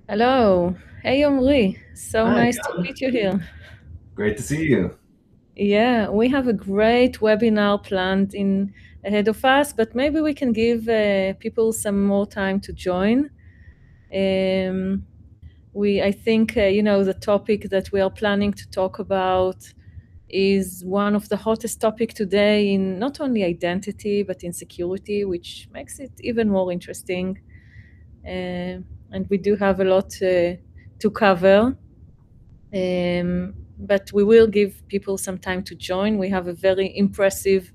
Hello. Hey, Omri. So Hi, nice to Jan. meet you here. Great to see you. Yeah, we have a great webinar planned in ahead of us, but maybe we can give people some more time to join. Um, I think, the topic that we are planning to talk about is one of the hottest topic today in not only identity, but in security, which makes it even more interesting. And we do have a lot to cover. But we will give people some time to join. We have a very impressive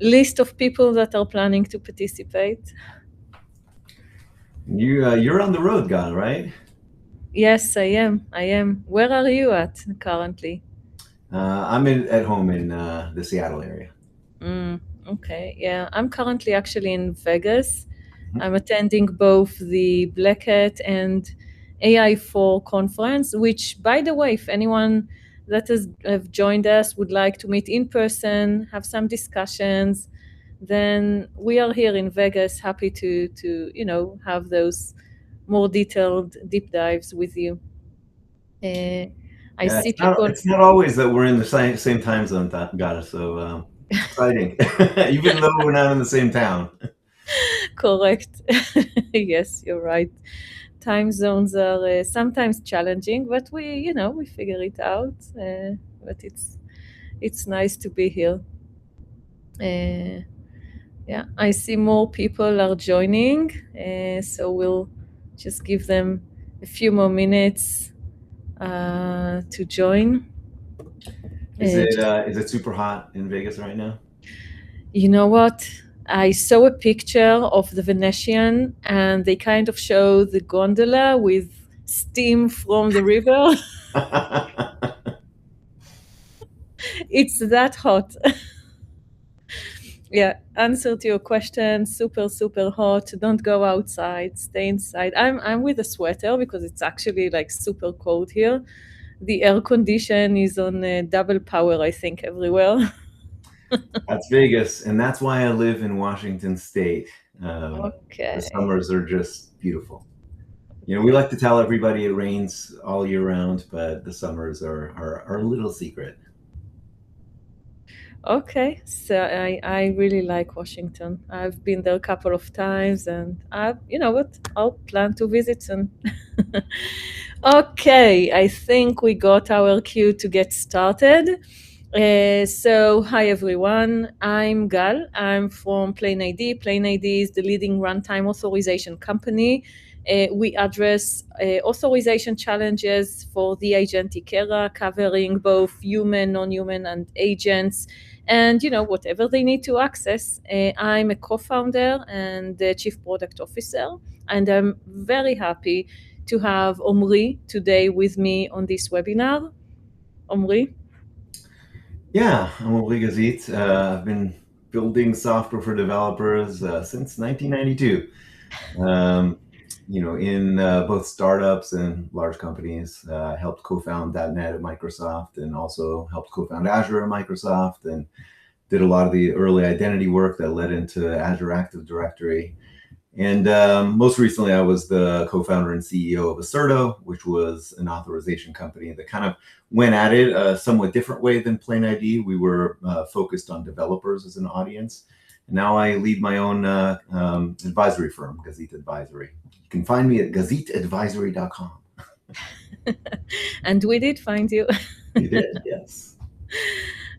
list of people that are planning to participate. You're on the road, Jan, right? Yes, I am. I am. Where are you at currently? At home in the Seattle area. Okay, yeah. I'm currently actually in Vegas. Mhm. I'm attending both the Black Hat and AI4 conference, which, by the way, if anyone that has have joined us would like to meet in person, have some discussions, then we are here in Vegas, happy to have those more detailed deep dives with you. Uh, I Yeah, see people. it's not always that we're in the same time zone, Ghana. So it's exciting, even though we're not in the same town. Correct. Yes, you're right. Time zones are sometimes challenging, but we figure it out. But it's nice to be here. Uh, yeah, I see more people are joining, so we'll just give them a few more minutes to join. Just, Is it super hot in Vegas right now? you know what? I saw a picture of the Venetian, and they kind of show the gondola with steam from the river. It's that hot. Yeah, answer to your question, super, super hot. Don't go outside, stay inside. I'm with a sweater because it's actually like super cold here. The air condition is on double power, I think, everywhere. That's Vegas, and that's why I live in Washington State. The Okay. summers are just beautiful. We like to tell everybody it rains all year round, but the summers are a little secret. Okay, so I really like Washington. I've been there a couple of times, and you know what? I'll plan to visit soon. Okay, I think we got our cue to get started. So, hi everyone. I'm Gal. I'm from PlainID. PlainID is the leading runtime authorization company. We address authorization challenges for the agentic era, covering both human, non-human, and agents, and whatever they need to access. I'm a co-founder and the chief product officer, and I'm very happy to have Omri today with me on this webinar. Omri. Yeah, I'm Omri Gazit. I've been building software for developers since 1992. Um, in both startups and large companies. I helped co-found .NET at Microsoft and also helped co-found Azure at Microsoft and did a lot of the early identity work that led into Azure Active Directory. And most recently, I was the co-founder and CEO of Aserto, which was an authorization company that kind of went at it a somewhat different way than PlainID. We were focused on developers as an audience. And now I lead my own advisory firm, Gazit Advisory. You can find me at gazitadvisory.com. And we did find you. You did, yes.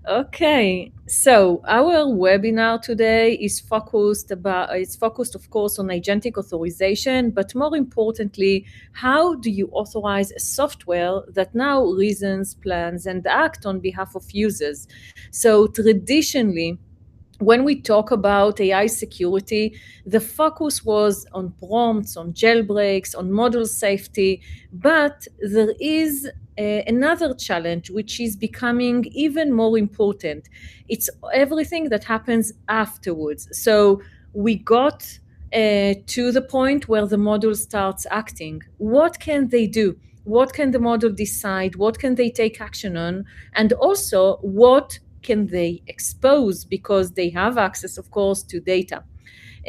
Okay, so our webinar today is focused of course on agentic authorization, but more importantly, how do you authorize a software that now reasons, plans, and act on behalf of users? So traditionally, when we talk about AI security, the focus was on prompts, on jailbreaks, on model safety, but there is another challenge which is becoming even more important. It's everything that happens afterwards. So we got to the point where the model starts acting. What can they do? What can the model decide? What can they take action on? And also, what can they expose, because they have access, of course, to data.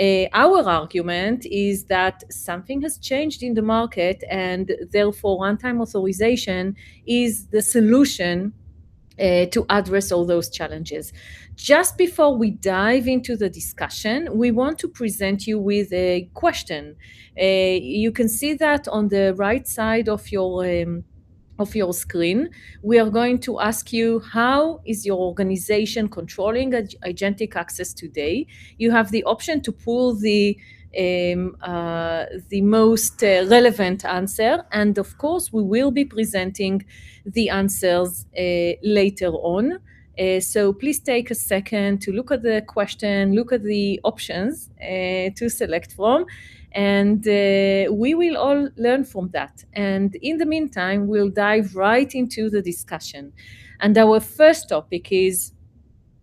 Our argument is that something has changed in the market, and therefore runtime authorization is the solution to address all those challenges. Just before we dive into the discussion, we want to present you with a question. You can see that on the right side of your screen. We are going to ask you, how is your organization controlling agentic access today? You have the option to pull the most relevant answer, and of course we will be presenting the answers later on. So please take a second to look at the question, look at the options to select from, and we will all learn from that. And in the meantime, we'll dive right into the discussion. And our first topic is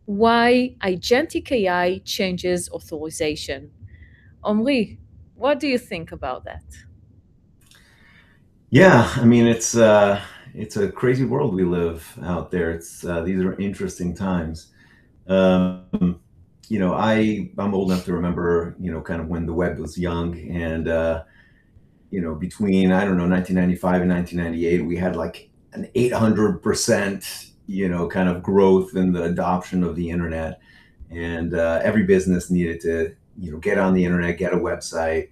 why agentic AI changes authorization. Omri, what do you think about that? Yeah, I mean, it's a crazy world we live out there. It's these are interesting times. You know, I'm old enough to remember, you know, kind of when the web was young, and you know, between, I don't know, 1995 and 1998, we had like an 800%, you know, kind of growth in the adoption of the internet, and every business needed to, you know, get on the internet, get a website.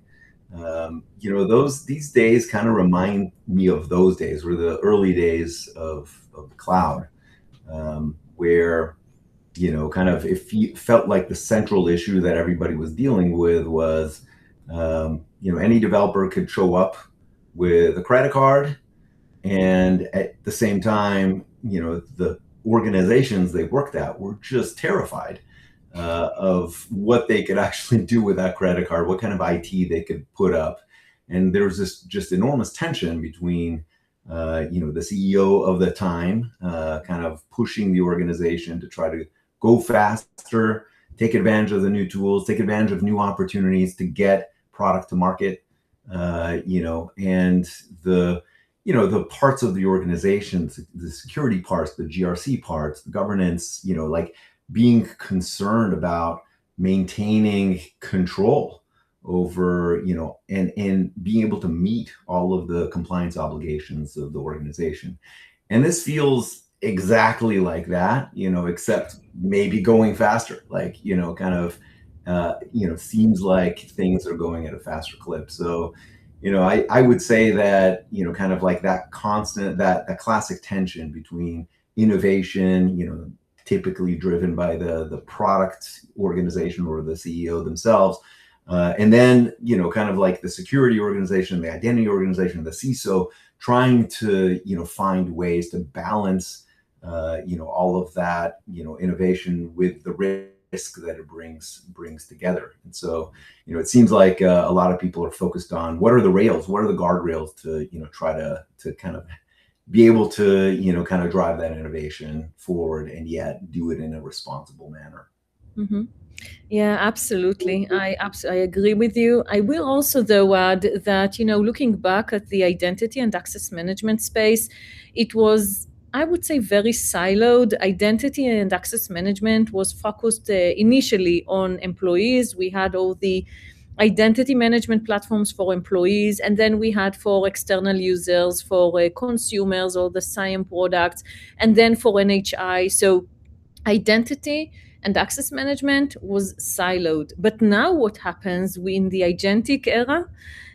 You know, these days kind of remind me of those days, were the early days of the cloud, where, you know, kind of it felt like the central issue that everybody was dealing with was, you know, any developer could show up with a credit card, and at the same time, you know, the organizations they worked at were just terrified of what they could actually do with that credit card, what kind of IT they could put up. And there was this just enormous tension between, you know, the CEO of the time, kind of pushing the organization to try to go faster, take advantage of the new tools, take advantage of new opportunities to get product to market, you know, and the, you know, the parts of the organization, the security parts, the GRC parts, the governance, you know, like being concerned about maintaining control over, you know, and being able to meet all of the compliance obligations of the organization. And this feels exactly like that, you know, except maybe going faster, like, you know, kind of, you know, seems like things are going at a faster clip. So, you know, I would say that, you know, kind of like that constant, that classic tension between innovation, you know, typically driven by the product organization or the CEO themselves, and then, you know, kind of like the security organization, the identity organization, the CISO, trying to, you know, find ways to balance, you know, all of that, you know, innovation with the risk that it brings together. And so, you know, it seems like a lot of people are focused on what are the rails, what are the guardrails to, you know, try to kind of be able to, you know, kind of drive that innovation forward and yet do it in a responsible manner. Mm-hmm. Yeah, absolutely. I agree with you. I will also, though, add that, you know, looking back at the identity and access management space, it was, I would say, very siloed. Identity and access management was focused initially on employees. We had all the identity management platforms for employees, and then we had for external users, for consumers, or the SIAM products, and then for NHI. So identity and access management was siloed. But now what happens in the agentic era,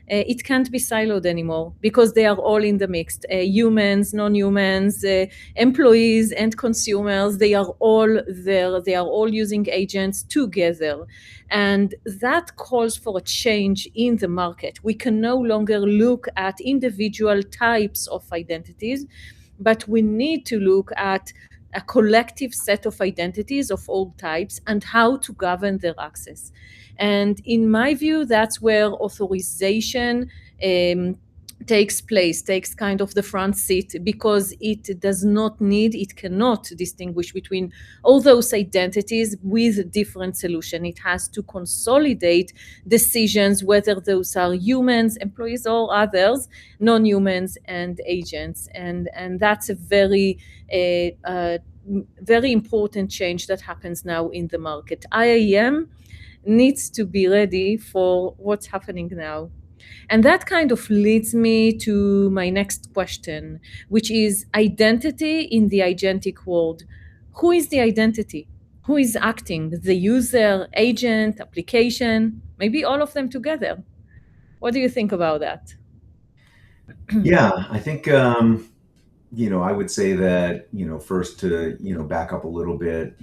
it can't be siloed anymore because they are all in the mix. Humans, non-humans, employees and consumers, they are all there. They are all using agents together. And that calls for a change in the market. We can no longer look at individual types of identities, but we need to look at a collective set of identities of all types and how to govern their access. And in my view, that's where authorization takes kind of the front seat, because it cannot distinguish between all those identities with different solutions. It has to consolidate decisions, whether those are humans, employees, or others, non-humans and agents. And that's a very very important change that happens now in the market. IAM needs to be ready for what's happening now. And that kind of leads me to my next question, which is identity in the agentic world. Who is the identity? Who is acting? The user, agent, application, maybe all of them together. What do you think about that? Yeah, I think I would say that first to back up a little bit,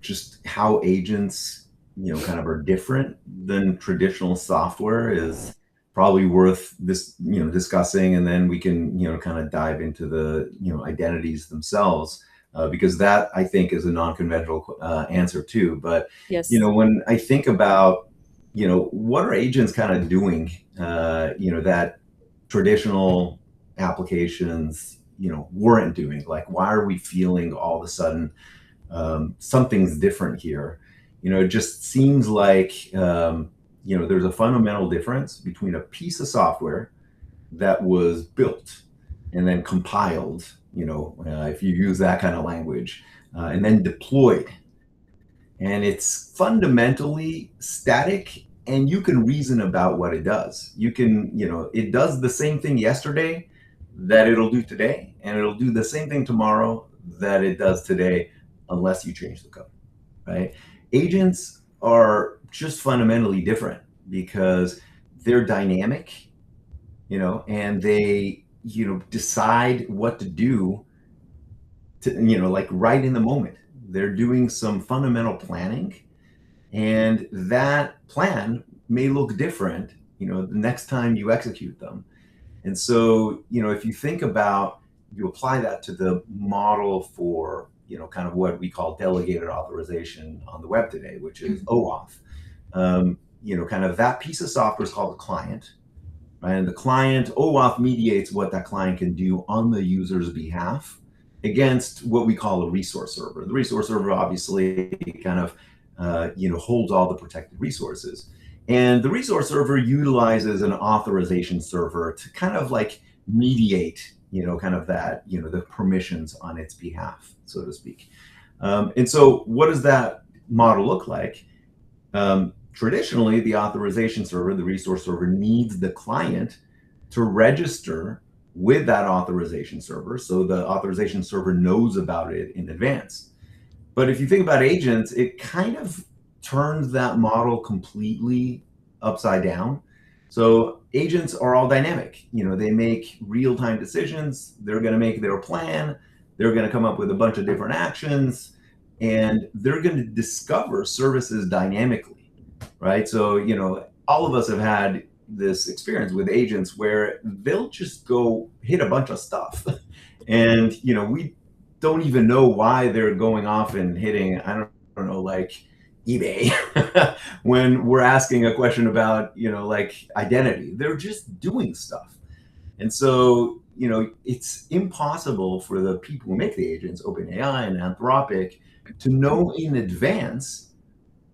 just how agents kind of are different than traditional software is probably worth this discussing, and then we can kind of dive into the identities themselves, because that I think is a non-conventional answer too. But Yes. when I think about what are agents kind of doing, that traditional applications weren't doing, like why are we feeling all of a sudden something's different here? It just seems like there's a fundamental difference between a piece of software that was built and then compiled, if you use that kind of language, and then deployed. And it's fundamentally static, and you can reason about what it does. You can, it does the same thing yesterday that it'll do today, and it'll do the same thing tomorrow that it does today, unless you change the code, right? Agents are just fundamentally different because they're dynamic, and they, decide what to do to, like right in the moment. They're doing some fundamental planning, and that plan may look different, the next time you execute them. And so, if you think about, you apply that to the model for, kind of what we call delegated authorization on the web today, which is OAuth. Kind of that piece of software is called a client, right? And the client, OAuth mediates what that client can do on the user's behalf against what we call a resource server. The resource server obviously kind of holds all the protected resources. And the resource server utilizes an authorization server to kind of like mediate, kind of that, the permissions on its behalf, so to speak. And so what does that model look like? Traditionally, the authorization server, the resource server, needs the client to register with that authorization server, so the authorization server knows about it in advance. But if you think about agents, it kind of turns that model completely upside down. So agents are all dynamic. They make real-time decisions. They're going to make their plan. They're going to come up with a bunch of different actions, and they're going to discover services dynamically, right? So, all of us have had this experience with agents where they'll just go hit a bunch of stuff. And, we don't even know why they're going off and hitting, I don't know, like eBay when we're asking a question about, like identity. They're just doing stuff. And so, it's impossible for the people who make the agents, OpenAI and Anthropic, to know in advance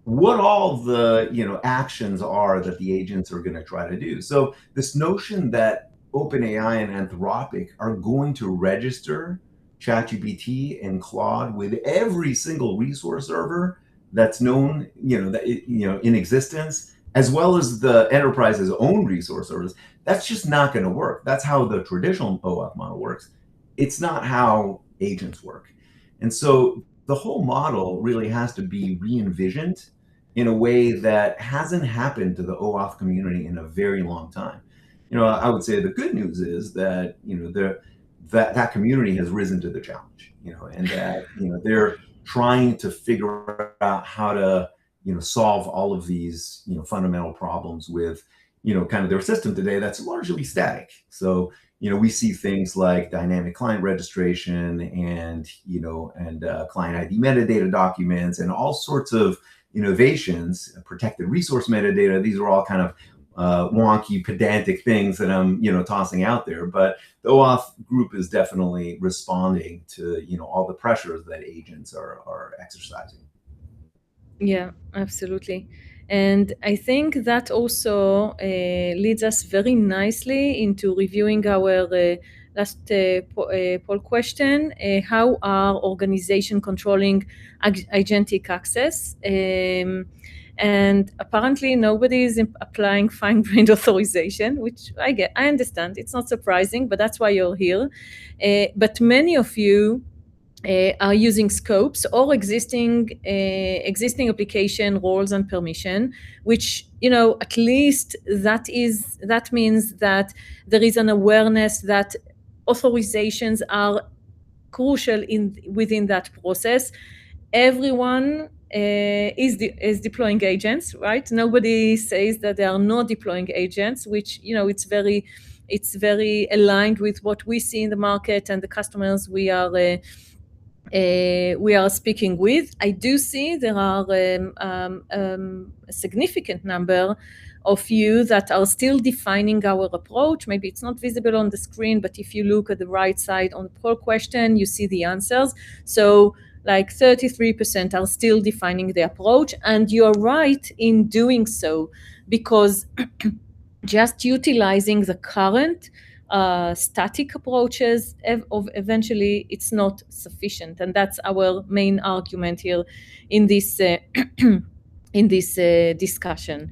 what all the actions are that the agents are going to try to do. So this notion that OpenAI and Anthropic are going to register ChatGPT and Claude with every single resource server that's known, in existence, as well as the enterprise's own resource servers, that's just not going to work. That's how the traditional OAuth model works. It's not how agents work. And so the whole model really has to be re-envisioned in a way that hasn't happened to the OAuth community in a very long time. I would say the good news is that that community has risen to the challenge, and that they're trying to figure out how to solve all of these fundamental problems with kind of their system today that's largely static. So we see things like dynamic client registration and client ID metadata documents and all sorts of innovations, protected resource metadata. These are all kind of wonky, pedantic things that I'm tossing out there. But the OAuth group is definitely responding to all the pressures that agents are exercising. Yeah, absolutely. And I think that also leads us very nicely into reviewing our poll question: how are organizations controlling agentic access? And apparently nobody is applying fine-grained authorization, which I understand. It's not surprising, but that's why you're here. But many of you are using scopes or existing application roles and permission, which at least that means that there is an awareness that authorizations are crucial within that process. Everyone is deploying agents, right? Nobody says that they are not deploying agents, which it's very aligned with what we see in the market and the customers we are speaking with. I do see there are a significant number of you that are still defining our approach. Maybe it's not visible on the screen, but if you look at the right side on the poll question, you see the answers. So like 33% are still defining the approach, and you're right in doing so, because just utilizing the current static approaches eventually it's not sufficient, and that's our main argument here in this discussion.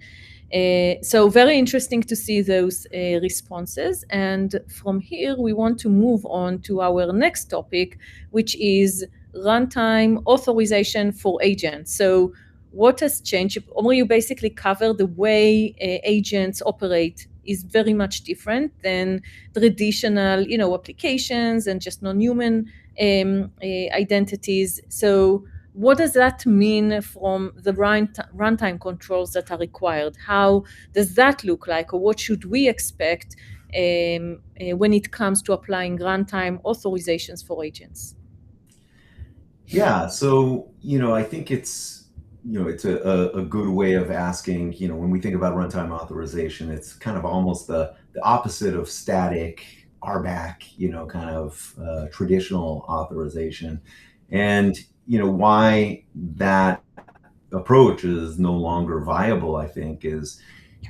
So very interesting to see those responses, and from here we want to move on to our next topic, which is runtime authorization for agents. So what has changed? Omri, you basically cover the way agents operate is very much different than traditional, applications and just non-human identities. So what does that mean from the runtime controls that are required? How does that look like, or what should we expect when it comes to applying runtime authorizations for agents? Yeah, so I think it's a good way of asking. When we think about runtime authorization, it's kind of almost the opposite of static RBAC, kind of traditional authorization, and why that approach is no longer viable, I think, is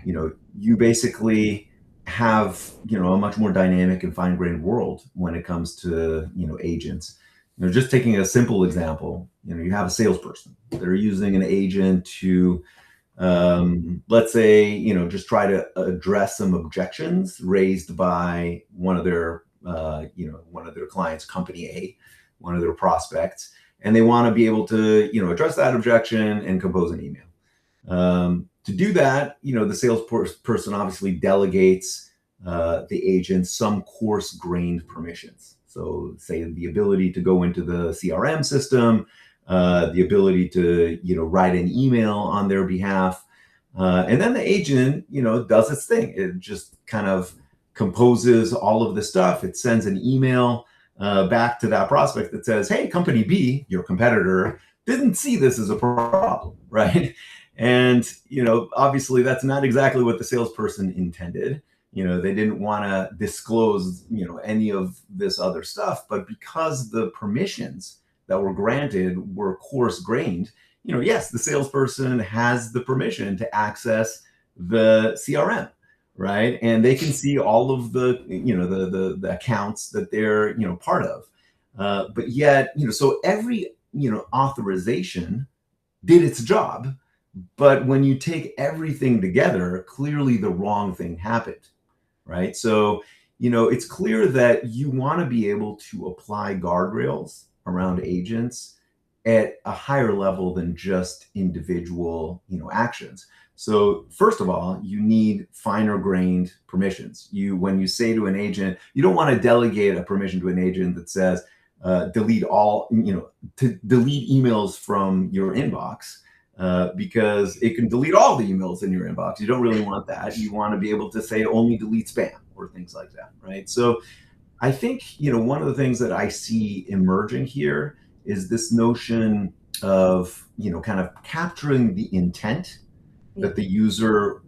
you basically have a much more dynamic and fine-grained world when it comes to agents. Just taking a simple example, you have a salesperson. They're using an agent to, let's say, just try to address some objections raised by one of their clients, company A, one of their prospects, and they want to be able to, address that objection and compose an email. To do that, the salesperson obviously delegates the agent some coarse-grained permissions. So say the ability to go into the CRM system, the ability to, write an email on their behalf. And then the agent, does its thing. It just kind of composes all of the stuff. It sends an email back to that prospect that says, hey, company B, your competitor, didn't see this as a problem, right? And, obviously that's not exactly what the salesperson intended. They didn't want to disclose, any of this other stuff, but because the permissions that were granted were coarse-grained, yes, the salesperson has the permission to access the CRM, right? And they can see all of the, the accounts that they're, part of. But yet, so every, authorization did its job, but when you take everything together, clearly the wrong thing happened. Right. So, it's clear that you want to be able to apply guardrails around agents at a higher level than just individual, actions. So first of all, you need finer grained permissions. When you say to an agent, you don't want to delegate a permission to an agent that says, delete all, to delete emails from your inbox. Because it can delete all the emails in your inbox. You don't really want that. You want to be able to say only delete spam or things like that, right? So I think, one of the things that I see emerging here is this notion of, kind of capturing the intent that the user,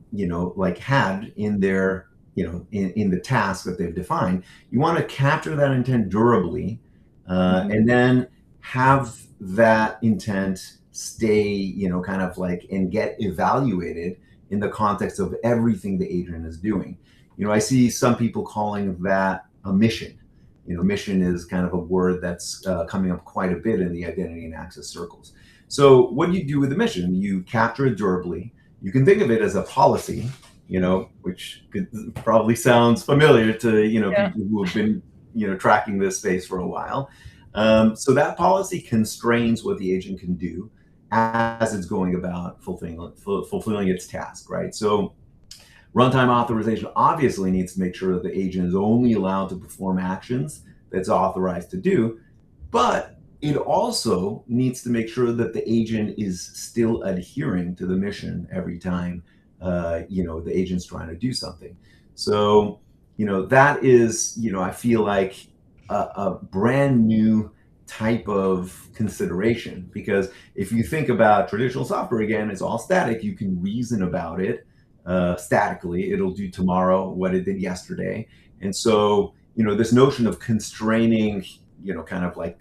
had in their, in the task that they've defined. You want to capture that intent durably, and then have that intent stay, kind of and get evaluated in the context of everything the agent is doing. I see some people calling that a mission. mission is kind of a word that's coming up quite a bit in the identity and access circles. So what do you do with the mission? You capture it durably. You can think of it as a policy, which probably sounds familiar to, people who have been, tracking this space for a while. So that policy constrains what the agent can do as it's going about fulfilling its task, right? So runtime authorization obviously needs to make sure that the agent is only allowed to perform actions that's authorized to do, but it also needs to make sure that the agent is still adhering to the mission every time, the agent's trying to do something. So, that is, I feel like a brand new type of consideration, because if you think about traditional software, again, it's all static. You can reason about it statically. It'll do tomorrow what it did yesterday. And so, this notion of constraining, kind of like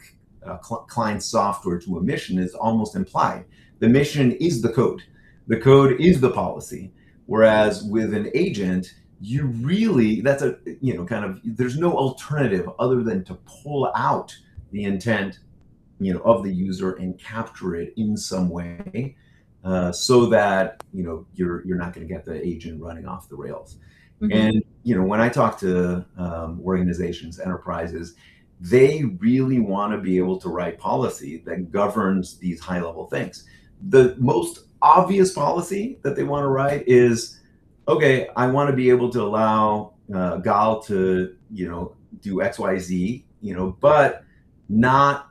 client software to a mission is almost implied. The mission is the code. The code is the policy. Whereas with an agent, you really, that's a, there's no alternative other than to pull out the intent, of the user and capture it in some way, so that, you're not going to get the agent running off the rails. And, when I talk to organizations, enterprises, they really want to be able to write policy that governs these high-level things. The most obvious policy that they want to write is, okay, I want to be able to allow Gal to, do X, Y, Z, but not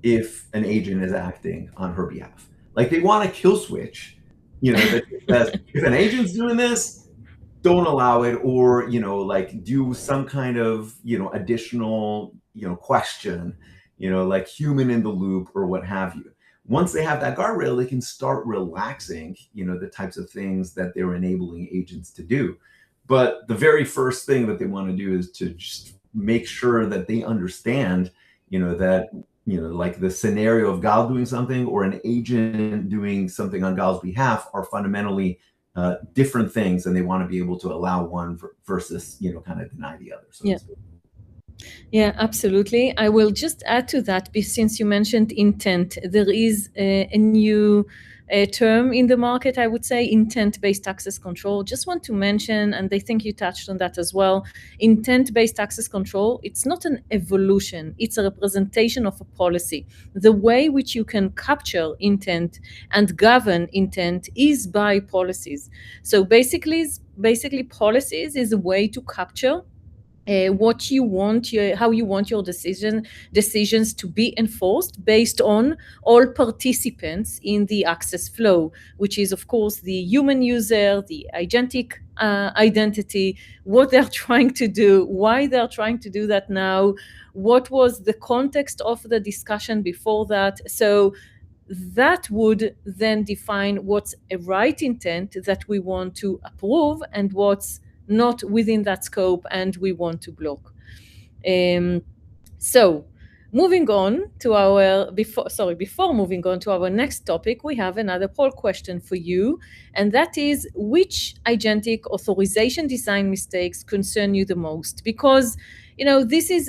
if an agent is acting on her behalf. Like, they want a kill switch, that says, if an agent's doing this, don't allow it, or, do some kind of, additional, question, like human in the loop or what have you. Once they have that guardrail, they can start relaxing, the types of things that they're enabling agents to do. But the very first thing that they want to do is to just make sure that they understand, that, like the scenario of Gal doing something or an agent doing something on Gal's behalf are fundamentally different things, and they want to be able to allow one versus, kind of deny the other. So yeah, absolutely. I will just add to that, since you mentioned intent, there is a new term in the market, I would say, intent-based access control. Just want to mention, and I think you touched on that as well, intent-based access control, it's not an evolution, it's a representation of a policy. The way which you can capture intent and govern intent is by policies. So basically policies is a way to capture what you want, how you want your decisions to be enforced based on all participants in the access flow, which is, of course, the human user, the agentic identity, what they're trying to do, why they're trying to do that now, what was the context of the discussion before that. So that would then define what's a right intent that we want to approve and what's not within that scope and we want to block. So moving on to our, before moving on to our next topic, we have another poll question for you, and that is, which agentic authorization design mistakes concern you the most? Because, this is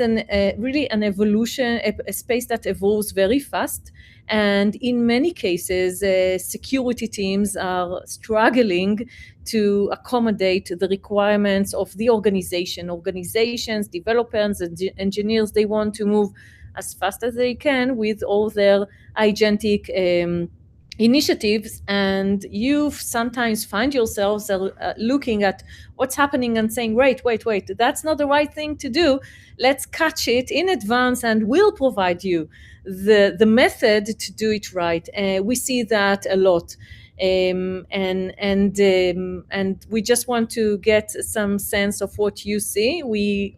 really an evolution, a space that evolves very fast. And in many cases, security teams are struggling to accommodate the requirements of the organizations, developers, and engineers. They want to move as fast as they can with all their agentic initiatives, and you sometimes find yourselves looking at what's happening and saying, wait, that's not the right thing to do. Let's catch it in advance and we'll provide you the method to do it right. We see that a lot. And we just want to get some sense of what you see. We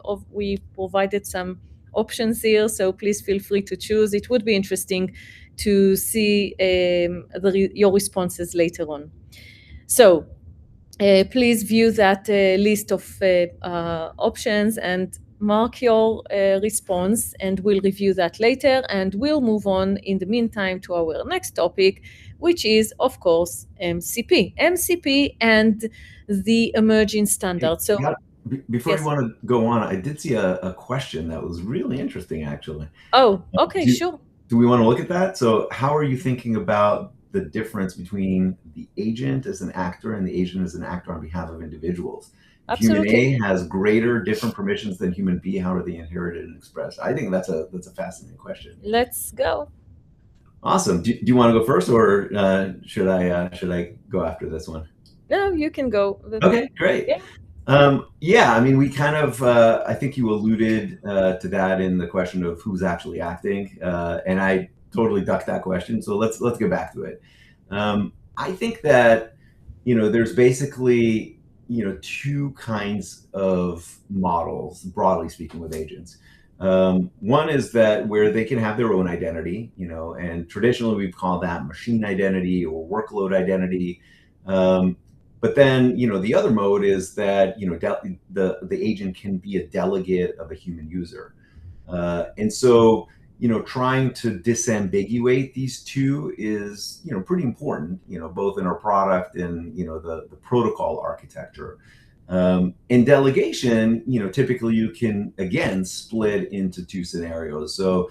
provided some options here, so please feel free to choose. It would be interesting to see your responses later on. So please view that list of options and mark your response, and we'll review that later, and we'll move on in the meantime to our next topic, which is, of course, MCP and the emerging standards. So Before you Yes. want to go on, I did see a question that was really interesting, actually. Oh, okay, Do, sure. do we want to look at that? So, how are you thinking about the difference between the agent as an actor and the agent as an actor on behalf of individuals? If human Absolutely. A has greater different permissions than human B, how are they inherited and expressed? I think that's a fascinating question. Let's go. Awesome. Do you want to go first, or should I go after this one? No, you can go. Okay, great. Yeah. Yeah, I mean, we kind of, I think you alluded to that in the question of who's actually acting, and I totally ducked that question. So let's get back to it. I think that there's basically two kinds of models, broadly speaking, with agents. One is that where they can have their own identity, and traditionally we've called that machine identity or workload identity. But then, the other mode is that the agent can be a delegate of a human user, and so trying to disambiguate these two is pretty important, both in our product and the protocol architecture. In delegation, typically you can again split into two scenarios. So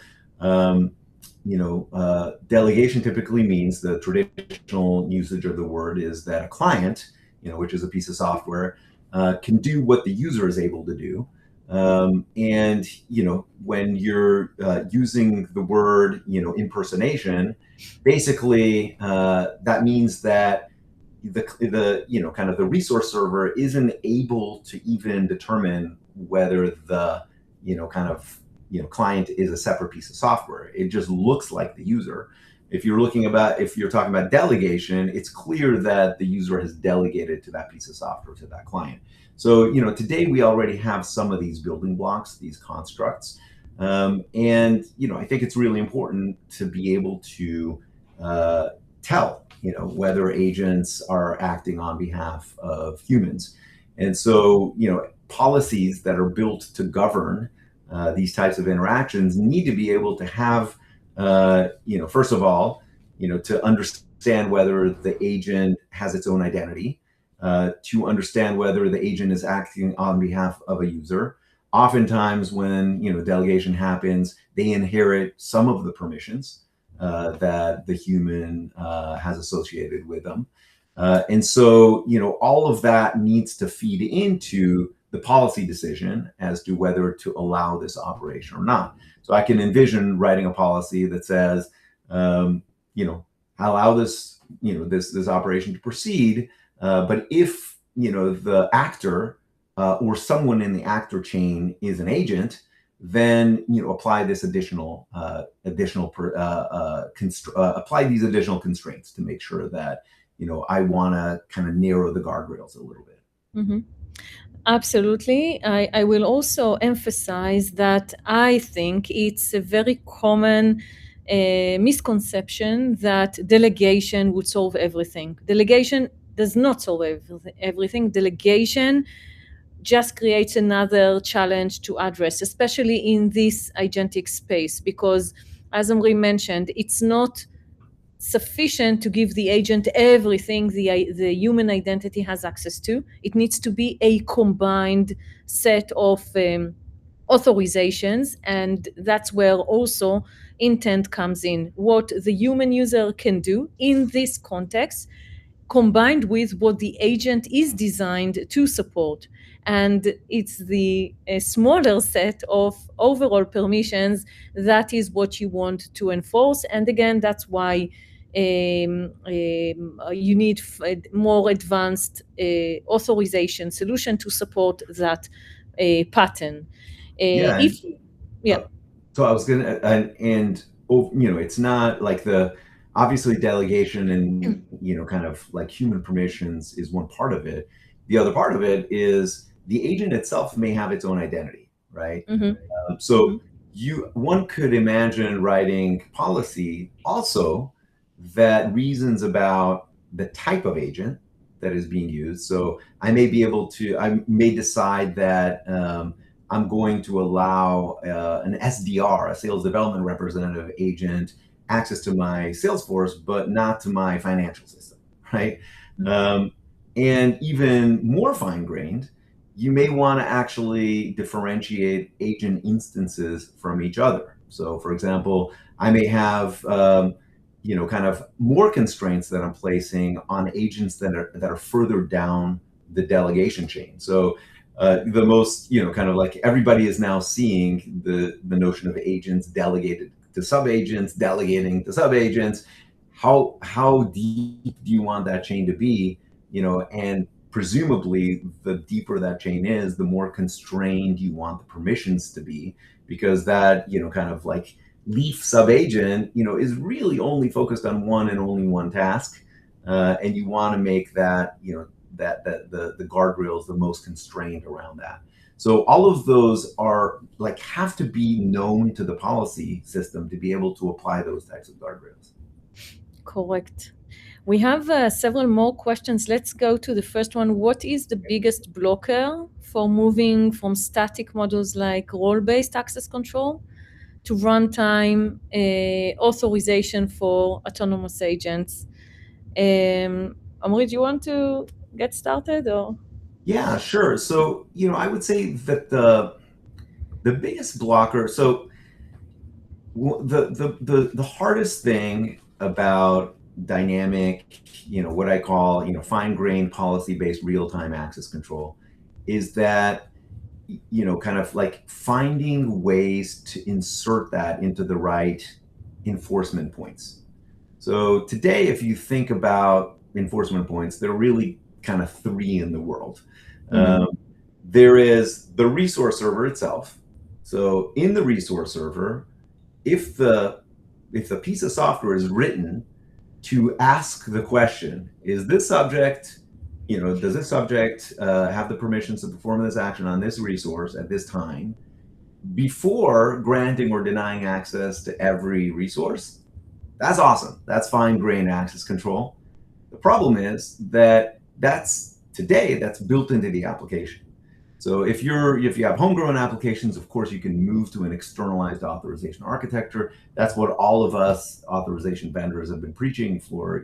delegation typically means the traditional usage of the word is that a client, which is a piece of software, can do what the user is able to do. And when you're using the word impersonation, basically that means that the kind of the resource server isn't able to even determine whether the client is a separate piece of software. It just looks like the user. If you're talking about delegation, it's clear that the user has delegated to that piece of software, to that client. So today we already have some of these building blocks, these constructs, and I think it's really important to be able to tell whether agents are acting on behalf of humans. And so policies that are built to govern these types of interactions need to be able to have first of all, to understand whether the agent has its own identity, to understand whether the agent is acting on behalf of a user. Oftentimes, when delegation happens, they inherit some of the permissions that the human has associated with them, and so all of that needs to feed into the policy decision as to whether to allow this operation or not. So I can envision writing a policy that says, allow this, this operation to proceed, but if the actor or someone in the actor chain is an agent, then apply this apply these additional constraints to make sure that I want to kind of narrow the guardrails a little bit. Mm-hmm. Absolutely. I will also emphasize that I think it's a very common misconception that delegation would solve everything. Delegation does not solve everything. Delegation just creates another challenge to address, especially in this agentic space, because as Omri mentioned, it's not sufficient to give the agent everything the human identity has access to. It needs to be a combined set of authorizations, and that's where also intent comes in. What the human user can do in this context combined with what the agent is designed to support. And it's the smaller set of overall permissions that is what you want to enforce. And again, that's why you need more advanced authorization solution to support that pattern. Yeah. If yeah. So I was gonna, it's not like obviously delegation and kind of like human permissions is one part of it. The other part of it is the agent itself may have its own identity, right? So one could imagine writing policy also that reasons about the type of agent that is being used. So I may decide that I'm going to allow an SDR, a sales development representative agent, access to my Salesforce, but not to my financial system, right? And even more fine-grained you may want to actually differentiate agent instances from each other. So for example, I may have kind of more constraints that I'm placing on agents that are further down the delegation chain. So the most, kind of like everybody is now seeing the notion of agents delegated to subagents, delegating to subagents. How deep do you want that chain to be? And presumably the deeper that chain is, the more constrained you want the permissions to be, because that, kind of like leaf subagent, is really only focused on one and only one task. And you want to make that, that the guardrails the most constrained around that. So all of those are like have to be known to the policy system to be able to apply those types of guardrails. Correct. We have several more questions. Let's go to the first one. What is the biggest blocker for moving from static models like role-based access control to runtime authorization for autonomous agents? Omri, do you want to get started? Or? Yeah, sure. So, I would say that the biggest blocker, so the hardest thing about dynamic, what I call, fine-grained policy-based real-time access control is that, kind of like finding ways to insert that into the right enforcement points. So today, if you think about enforcement points, there are really kind of three in the world. There is the resource server itself. So in the resource server, if the piece of software is written to ask the question, is this subject, does this subject have the permissions to perform this action on this resource at this time, before granting or denying access to every resource, that's awesome. That's fine-grained access control. The problem is that that's built into the application. So if you have homegrown applications, of course, you can move to an externalized authorization architecture. That's what all of us authorization vendors have been preaching for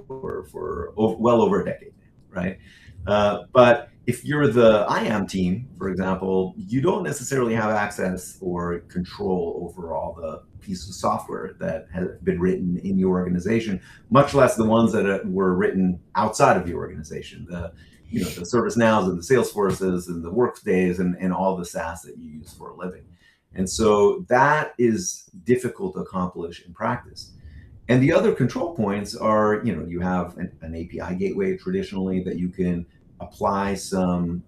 well over a decade, right? But if you're the IAM team, for example, you don't necessarily have access or control over all the pieces of software that have been written in your organization, much less the ones that were written outside of your organization. The ServiceNows and the Salesforces and the Workdays and all the SaaS that you use for a living. And so that is difficult to accomplish in practice. And the other control points are, you have an API gateway traditionally that you can apply some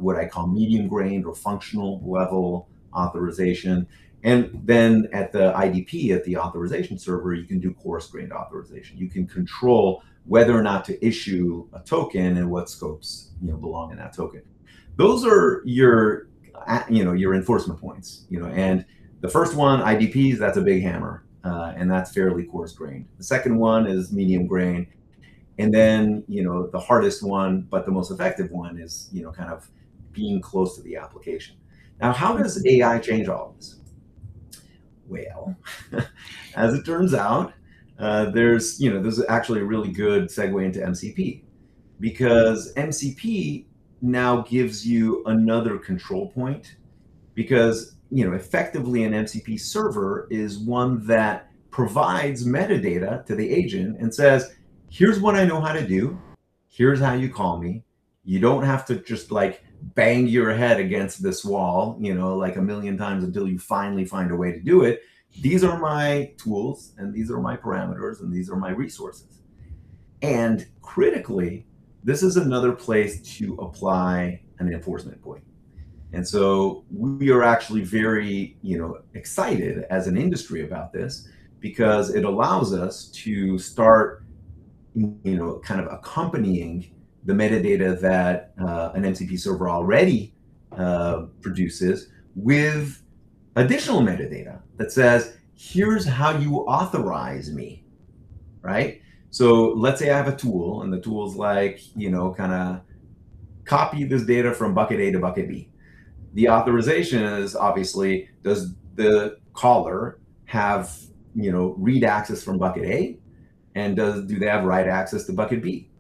what I call medium-grained or functional level authorization. And then at the IDP, at the authorization server, you can do coarse-grained authorization. You can control whether or not to issue a token and what scopes belong in that token. Those are your enforcement points. And the first one, IDPs, that's a big hammer, and that's fairly coarse-grained. The second one is medium-grained. And then, the hardest one, but the most effective one is, kind of being close to the application. Now, how does AI change all of this? Well, as it turns out, there's actually a really good segue into MCP, because MCP now gives you another control point, because, effectively an MCP server is one that provides metadata to the agent and says, here's what I know how to do. Here's how you call me. You don't have to just like bang your head against this wall, like a million times until you finally find a way to do it. These are my tools, and these are my parameters, and these are my resources. And critically, this is another place to apply an enforcement point. And so we are actually very, excited as an industry about this, because it allows us to start kind of accompanying the metadata that an MCP server already produces with additional metadata that says, here's how you authorize me, right? So let's say I have a tool, and the tool's like, kind of copy this data from bucket A to bucket B. The authorization is obviously, does the caller have, read access from bucket A? And do they have write access to bucket B?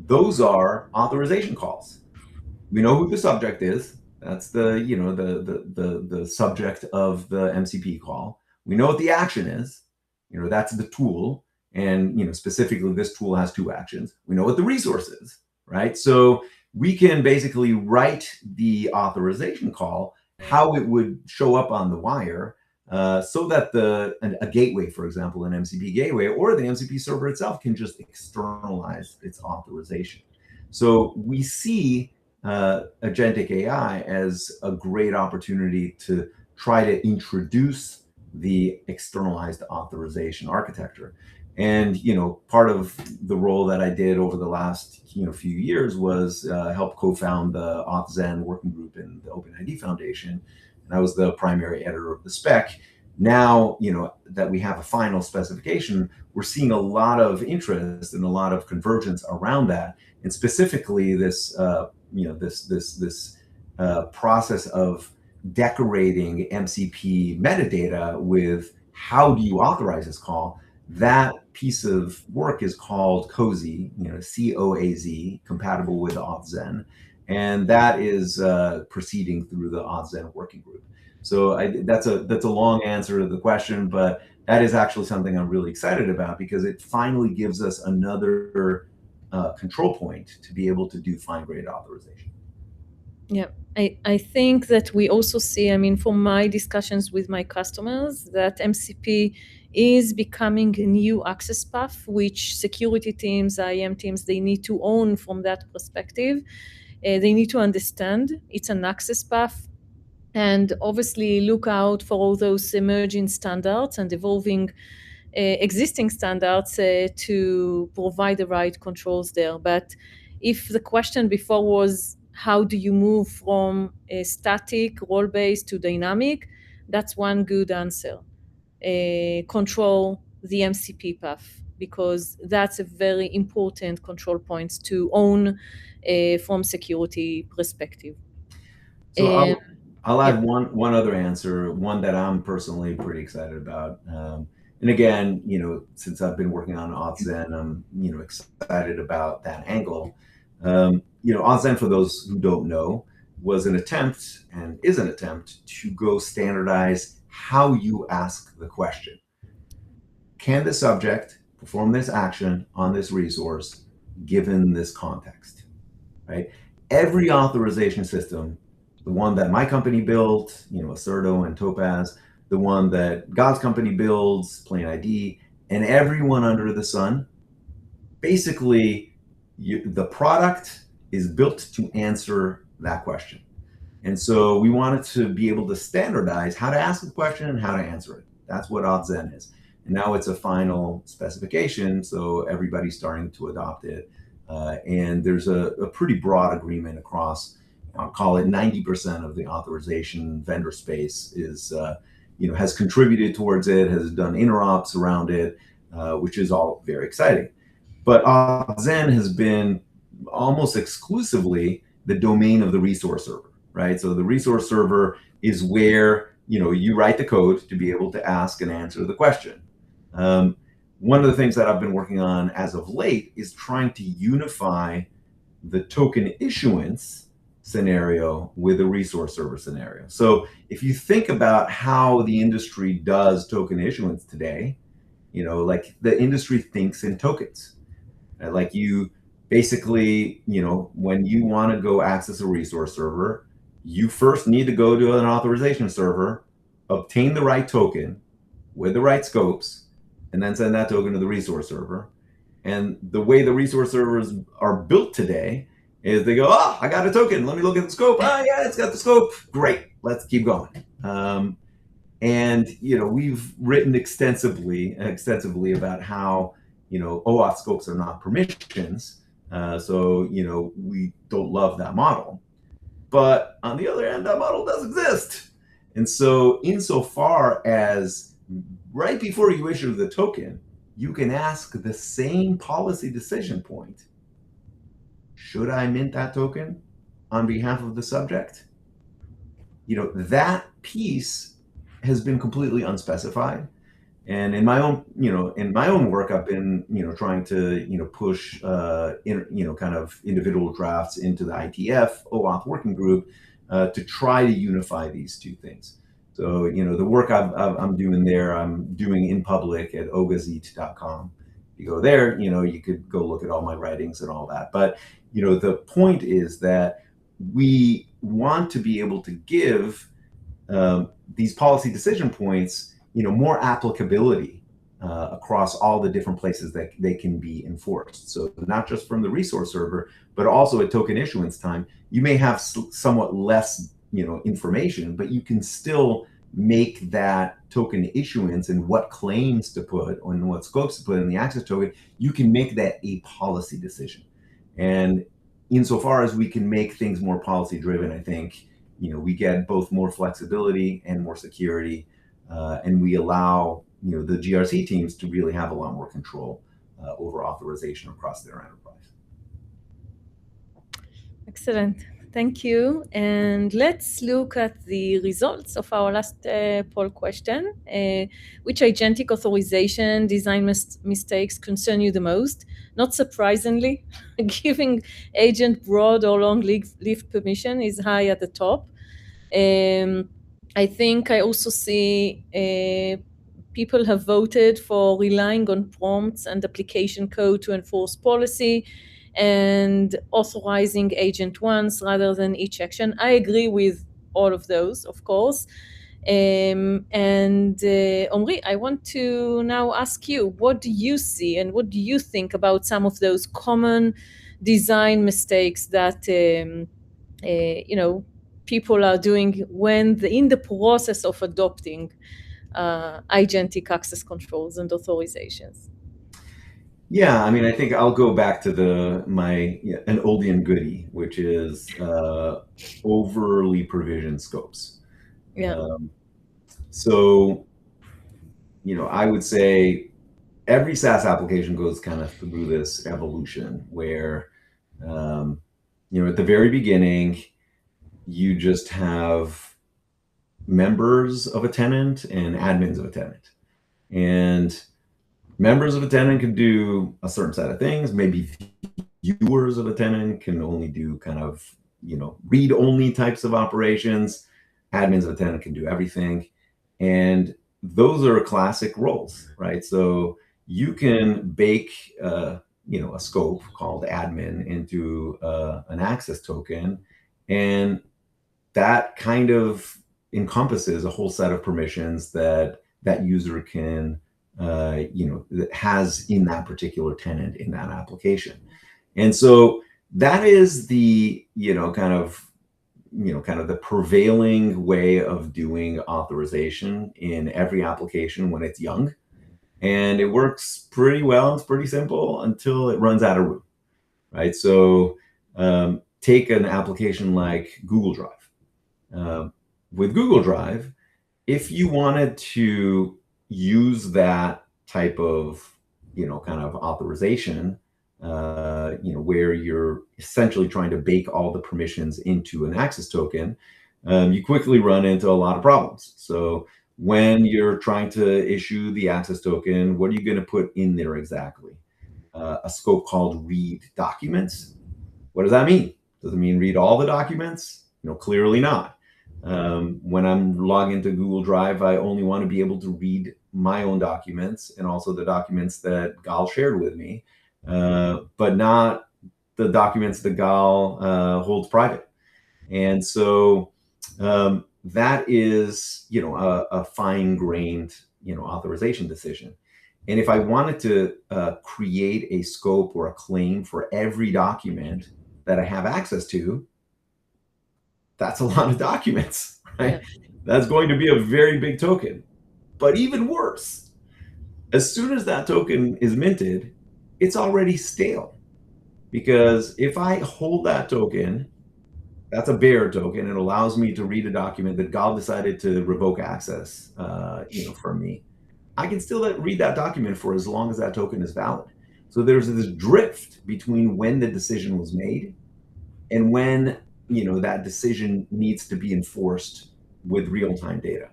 Those are authorization calls. we know who the subject is. That's the, you know, the subject of the MCP call. We know what the action is. You know, that's the tool. And, you know, specifically this tool has two actions. We know what the resource is, right? So we can basically write the authorization call, how it would show up on the wire, so that a gateway, for example, an MCP gateway or the MCP server itself can just externalize its authorization. So we see Agentic AI as a great opportunity to try to introduce the externalized authorization architecture. And, you know, part of the role that I did over the last, you know, few years was help co-found the AuthZEN working group in the OpenID Foundation. And I was the primary editor of the spec. Now, you know, that we have a final specification, we're seeing a lot of interest and a lot of convergence around that. And specifically this, you know, this process of decorating MCP metadata with how do you authorize this call. That piece of work is called COAZ, you know, COAZ, compatible with AuthZEN, and that is proceeding through the AuthZEN working group. So that's a long answer to the question, but that is actually something I'm really excited about because it finally gives us another control point to be able to do fine-grained authorization. Yeah, I think that we also see, I mean, from my discussions with my customers, that MCP is becoming a new access path, which security teams, IAM teams, they need to own from that perspective. They need to understand it's an access path and obviously look out for all those emerging standards and evolving existing standards to provide the right controls there. But if the question before was how do you move from a static role-based to dynamic, that's one good answer. Control the MCP path because that's a very important control point to own from security perspective. So I'll add Yep. one other answer, one that I'm personally pretty excited about. And again, you know, since I've been working on AuthZEN, I'm, you know, excited about that angle. You know, AuthZEN, for those who don't know, was an attempt and is an attempt to go standardize how you ask the question. Can the subject perform this action on this resource given this context, right? Every authorization system, the one that my company built, you know, Aserto and Topaz, the one that God's company builds, PlainID, and everyone under the sun, basically the product is built to answer that question. And so we wanted to be able to standardize how to ask the question and how to answer it. That's what AuthZEN is. And now it's a final specification, so everybody's starting to adopt it. And there's a pretty broad agreement across, I'll call it 90% of the authorization vendor space is, you know, has contributed towards it, has done interops around it, which is all very exciting. But AuthZEN has been almost exclusively the domain of the resource server, right? So the resource server is where, you know, you write the code to be able to ask and answer the question. One of the things that I've been working on as of late is trying to unify the token issuance scenario with a resource server scenario. So if you think about how the industry does token issuance today, you know, like the industry thinks in tokens. Like you basically, you know, when you want to go access a resource server, you first need to go to an authorization server, obtain the right token with the right scopes, and then send that token to the resource server. And the way the resource servers are built today is they go, oh, I got a token. Let me look at the scope. Oh, yeah, it's got the scope. Great. Let's keep going. And, you know, we've written extensively about how, you know, OAuth scopes are not permissions. So, you know, we don't love that model. But on the other hand, that model does exist. And so insofar as right before you issue the token, you can ask the same policy decision point. Should I mint that token on behalf of the subject? You know, that piece has been completely unspecified. And in my own work, I've been, trying to, push, kind of individual drafts into the ITF OAuth working group to try to unify these two things. So, the work I'm doing there, I'm doing in public at ogazit.com. If you go there, you could go look at all my writings and all that. But, the point is that we want to be able to give these policy decision points, more applicability across all the different places that they can be enforced. So not just from the resource server, but also at token issuance time, you may have somewhat less, information, but you can still make that token issuance and what claims to put and what scopes to put in the access token. You can make that a policy decision. And insofar as we can make things more policy driven, I think we get both more flexibility and more security, and we allow the GRC teams to really have a lot more control over authorization across their enterprise. Excellent. Thank you. And let's look at the results of our last poll question. Which agentic authorization design mistakes concern you the most? Not surprisingly, giving agent broad or long lift permission is high at the top. I think I also see people have voted for relying on prompts and application code to enforce policy and authorizing agent once rather than each action. I agree with all of those, of course. Omri, I want to now ask you, what do you see and what do you think about some of those common design mistakes that people are doing when in the process of adopting agentic access controls and authorizations? Yeah, I mean, I think I'll go back to an oldie and goodie, which is overly provisioned scopes. Yeah. So, I would say every SaaS application goes kind of through this evolution where, at the very beginning, you just have members of a tenant and admins of a tenant. And members of a tenant can do a certain set of things. Maybe viewers of a tenant can only do kind of, read-only types of operations. Admins of a tenant can do everything. And those are classic roles, right? So you can bake, a scope called admin into an access token, and that kind of encompasses a whole set of permissions that user can, that has in that particular tenant in that application. And so that is the, kind of the prevailing way of doing authorization in every application when it's young. And it works pretty well. It's pretty simple until it runs out of room, right? So take an application like Google Drive. With Google Drive, if you wanted to use that type of, kind of authorization, where you're essentially trying to bake all the permissions into an access token, you quickly run into a lot of problems. So when you're trying to issue the access token, what are you going to put in there exactly? A scope called read documents. What does that mean? Does it mean read all the documents? Clearly not. When I'm logging into Google Drive, I only want to be able to read my own documents and also the documents that Gal shared with me, but not the documents that Gal holds private. And so that is, a fine-grained, authorization decision. And if I wanted to create a scope or a claim for every document that I have access to, that's a lot of documents, right? Yeah. That's going to be a very big token. But even worse, as soon as that token is minted, it's already stale. Because if I hold that token, that's a bearer token. It allows me to read a document that Gal decided to revoke access, from me. I can still read that document for as long as that token is valid. So there's this drift between when the decision was made and when, that decision needs to be enforced with real-time data.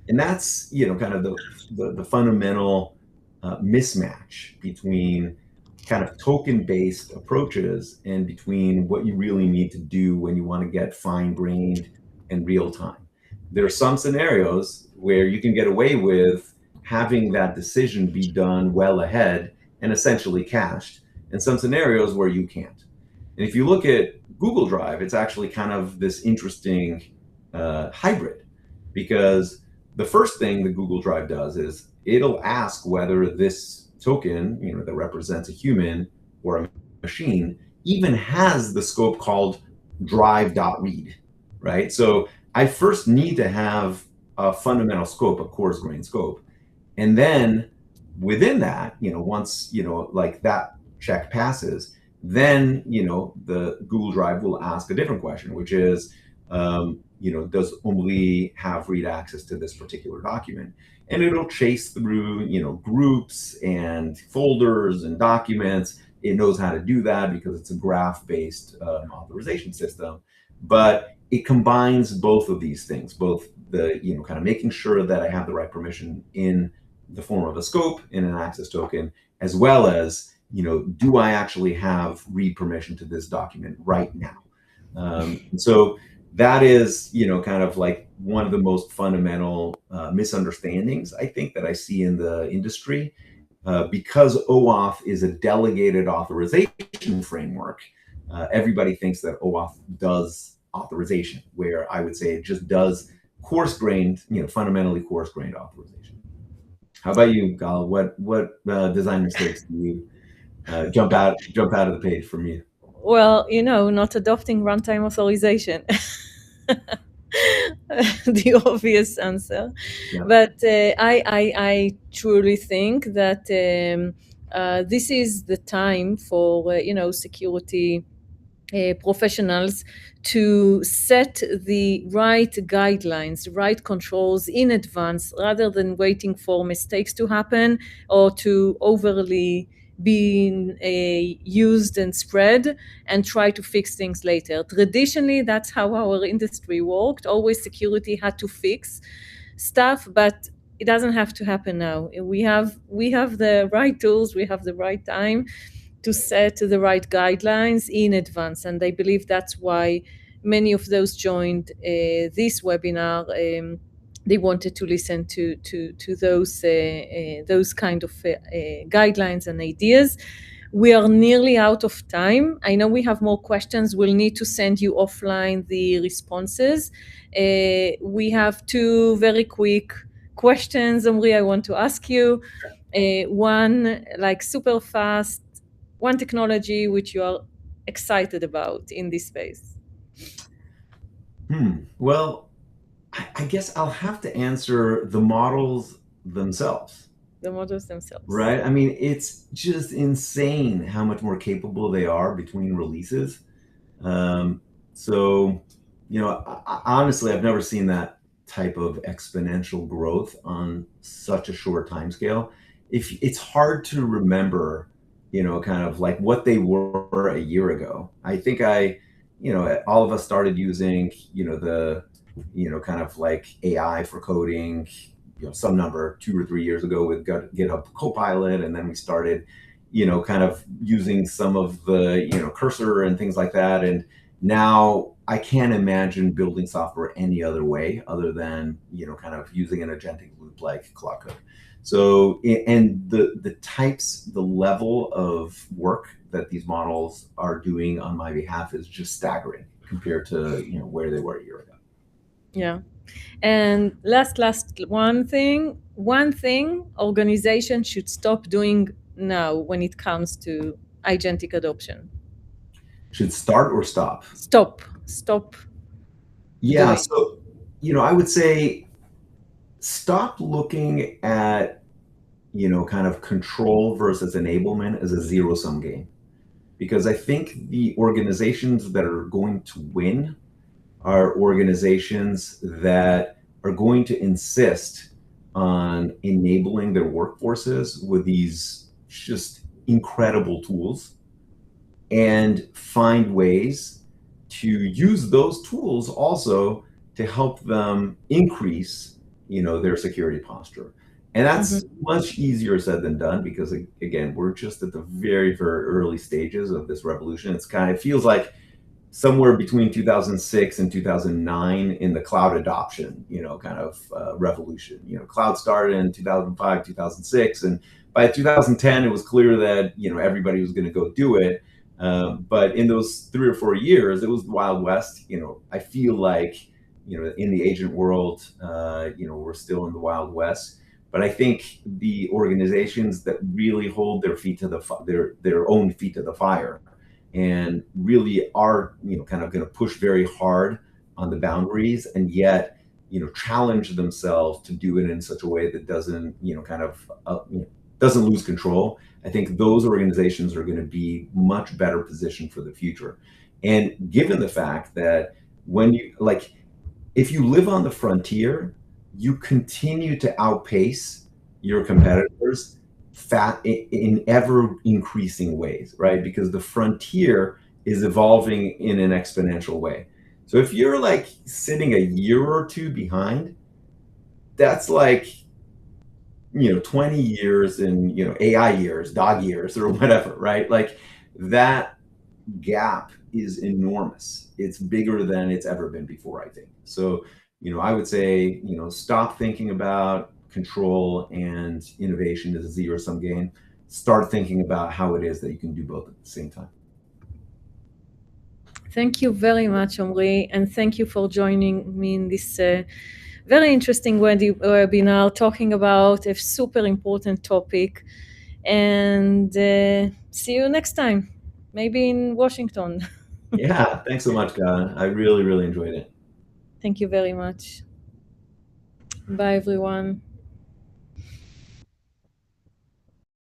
And that's, kind of the fundamental mismatch between kind of token-based approaches and between what you really need to do when you want to get fine-grained and real-time. There are some scenarios where you can get away with having that decision be done well ahead and essentially cached, and some scenarios where you can't. And if you look at Google Drive, it's actually kind of this interesting hybrid, because the first thing that Google Drive does is it'll ask whether this token, that represents a human or a machine, even has the scope called drive.read, right? So I first need to have a fundamental scope, a coarse-grained scope. And then within that, once, like that check passes, then, the Google Drive will ask a different question, which is, does Omri have read access to this particular document? And it'll chase through, groups and folders and documents. It knows how to do that because it's a graph-based authorization system. But it combines both of these things, both the, kind of making sure that I have the right permission in the form of a scope in an access token, as well as, do I actually have read permission to this document right now? And so that is, kind of like one of the most fundamental misunderstandings, I think, that I see in the industry. Because OAuth is a delegated authorization framework, everybody thinks that OAuth does authorization, where I would say it just does coarse-grained, fundamentally coarse-grained authorization. How about you, Gal? What design mistakes do you jump out of the page from you? Well, not adopting runtime authorization. The obvious answer. Yeah. But I truly think that this is the time for security professionals to set the right guidelines, right controls in advance, rather than waiting for mistakes to happen or to overly being used and spread and try to fix things later. Traditionally, that's how our industry worked. Always security had to fix stuff, but it doesn't have to happen now. We have the right tools, we have the right time to set the right guidelines in advance. And I believe that's why many of those joined this webinar. They wanted to listen to those kind of guidelines and ideas. We are nearly out of time. I know we have more questions. We'll need to send you offline the responses. We have two very quick questions, Omri, I want to ask you. One, like super fast, one technology which you are excited about in this space. Well, I guess I'll have to answer the models themselves. The models themselves. Right? I mean, it's just insane how much more capable they are between releases. So, honestly, I've never seen that type of exponential growth on such a short time scale. It's hard to remember, kind of like what they were a year ago. I think all of us started using, the, kind of like AI for coding, some number 2 or 3 years ago with GitHub Copilot, and then we started, kind of using some of the, cursor and things like that. And now I can't imagine building software any other way other than, kind of using an agentic loop like Claude Code. So, and the types, the level of work that these models are doing on my behalf is just staggering compared to, where they were a year ago. Yeah. And last one thing organizations should stop doing now when it comes to agentic adoption. Should start or stop? Stop. Yeah. So, I would say stop looking at, kind of control versus enablement as a zero-sum game. Because I think the organizations that are going to win are organizations that are going to insist on enabling their workforces with these just incredible tools and find ways to use those tools also to help them increase their security posture. And that's much easier said than done because, again, we're just at the very, very early stages of this revolution. It feels like somewhere between 2006 and 2009 in the cloud adoption, revolution. Cloud started in 2005, 2006, and by 2010, it was clear that everybody was going to go do it. But in those 3 or 4 years, it was the Wild West. I feel like in the agent world, we're still in the Wild West. But I think the organizations that really hold their own feet to the fire and really are kind of going to push very hard on the boundaries, and yet challenge themselves to do it in such a way that doesn't doesn't lose control. I think those organizations are going to be much better positioned for the future. And given the fact that if you live on the frontier, you continue to outpace your competitors in ever increasing ways, right? Because the frontier is evolving in an exponential way. So if you're sitting a year or two behind, that's 20 years in AI years, dog years, or whatever, right? That gap is enormous. It's bigger than it's ever been before, I think. So I would say stop thinking about control and innovation as a zero-sum game. Start thinking about how it is that you can do both at the same time. Thank you very much, Omri, and thank you for joining me in this very interesting webinar talking about a super important topic. And see you next time, maybe in Washington. Yeah, thanks so much, God. I really, really enjoyed it. Thank you very much. Bye, everyone.